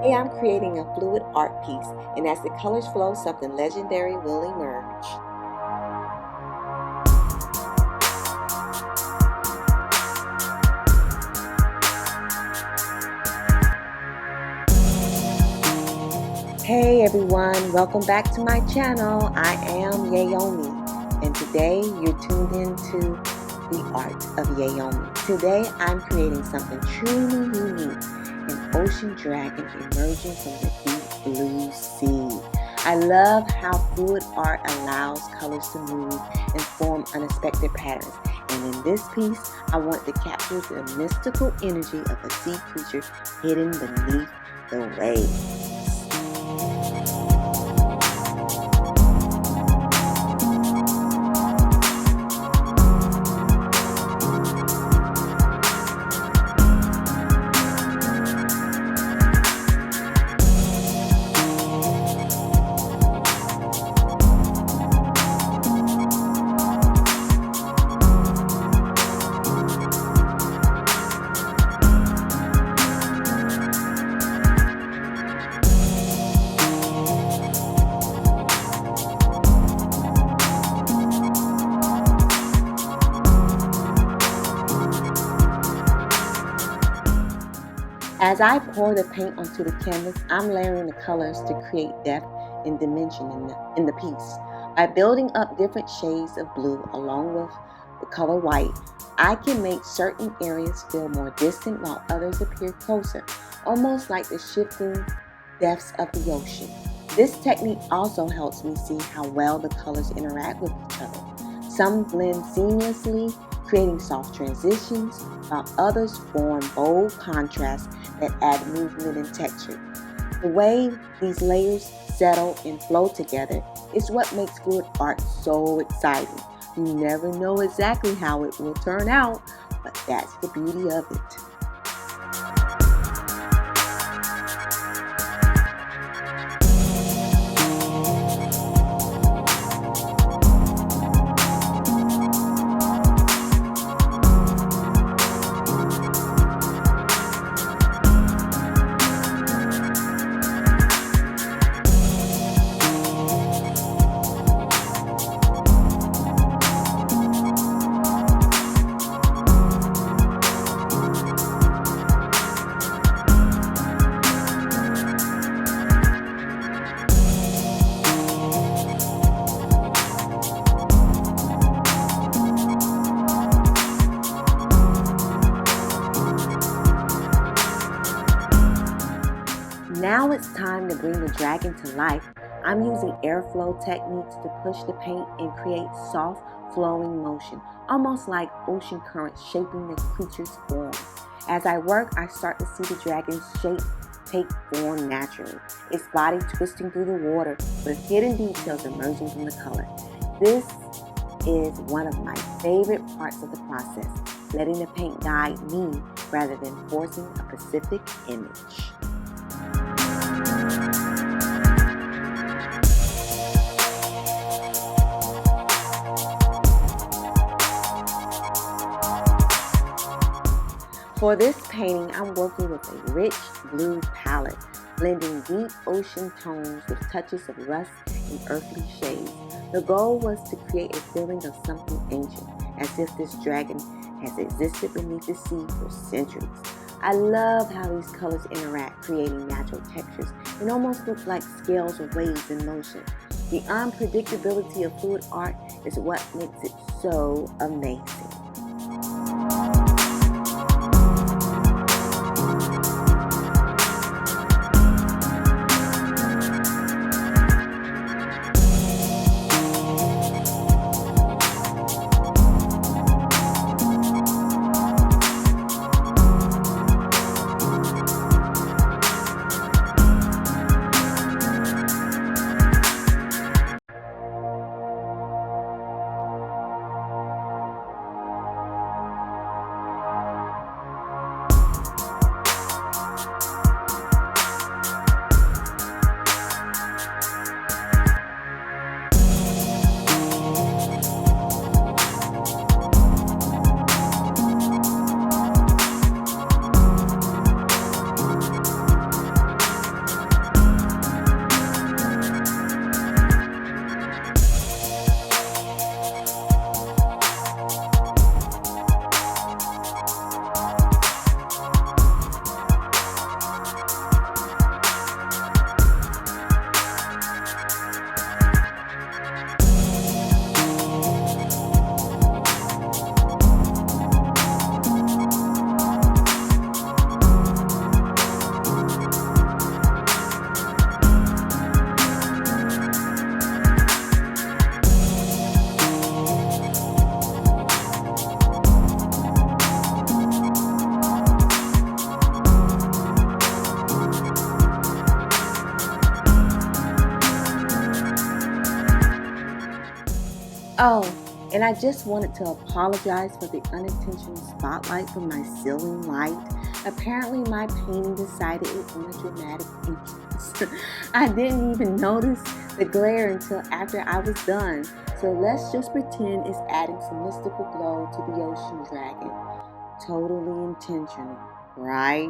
Hey, I'm creating a fluid art piece, and as the colors flow, something legendary will emerge. Hey everyone, welcome back to my channel. I am Yayomi, and today you're tuned into the art of Yayomi. Today I'm creating something truly unique, an ocean dragon emerging from the deep blue sea. I love how fluid art allows colors to move and form unexpected patterns. And in this piece, I want to capture the mystical energy of a sea creature hidden beneath the waves. As I pour the paint onto the canvas, I'm layering the colors to create depth and dimension in the piece. By building up different shades of blue along with the color white, I can make certain areas feel more distant while others appear closer, almost like the shifting depths of the ocean. This technique also helps me see how well the colors interact with each other. Some blend seamlessly, creating soft transitions, while others form bold contrasts that add movement and texture. The way these layers settle and flow together is what makes fluid art so exciting. You never know exactly how it will turn out, but that's the beauty of it. Now it's time to bring the dragon to life. I'm using airflow techniques to push the paint and create soft, flowing motion, almost like ocean currents shaping the creature's form. As I work, I start to see the dragon's shape take form naturally, its body twisting through the water with hidden details emerging from the color. This is one of my favorite parts of the process, letting the paint guide me rather than forcing a specific image. For this painting, I'm working with a rich blue palette, blending deep ocean tones with touches of rust and earthly shades. The goal was to create a feeling of something ancient, as if this dragon has existed beneath the sea for centuries. I love how these colors interact, creating natural textures and almost look like scales or waves in motion. The unpredictability of fluid art is what makes it so amazing. Oh, and I just wanted to apologize for the unintentional spotlight from my ceiling light. Apparently, my painting decided it wanted dramatic interest. I didn't even notice the glare until after I was done. So let's just pretend it's adding some mystical glow to the ocean dragon. Totally intentional, right?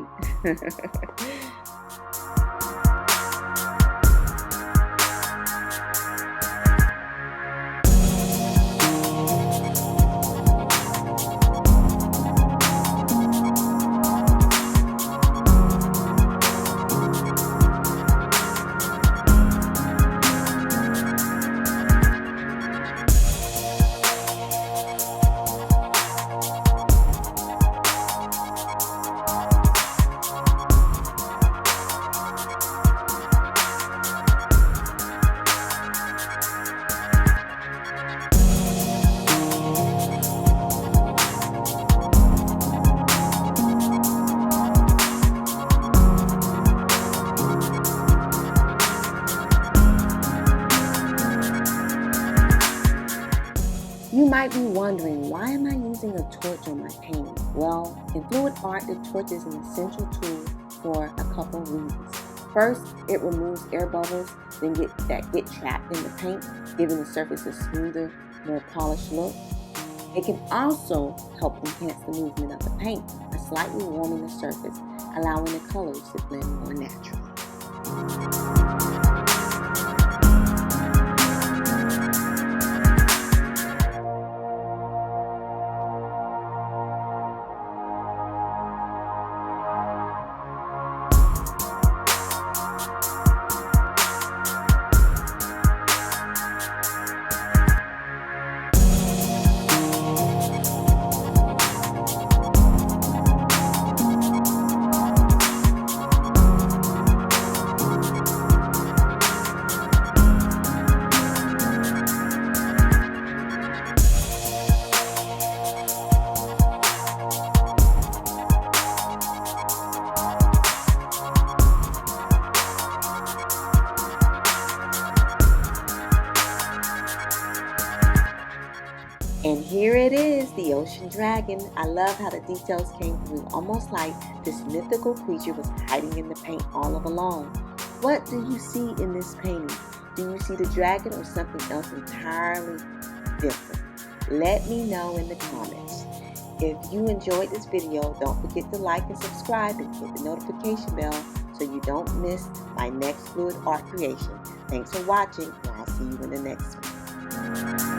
You might be wondering, why am I using a torch on my painting? Well, in fluid art, the torch is an essential tool for a couple of reasons. First, it removes air bubbles that get trapped in the paint, giving the surface a smoother, more polished look. It can also help enhance the movement of the paint by slightly warming the surface, allowing the colors to blend more naturally. And here it is, the ocean dragon. I love how the details came through, almost like this mythical creature was hiding in the paint all along. What do you see in this painting? Do you see the dragon or something else entirely different? Let me know in the comments. If you enjoyed this video, don't forget to like and subscribe and hit the notification bell so you don't miss my next fluid art creation. Thanks for watching, and I'll see you in the next one.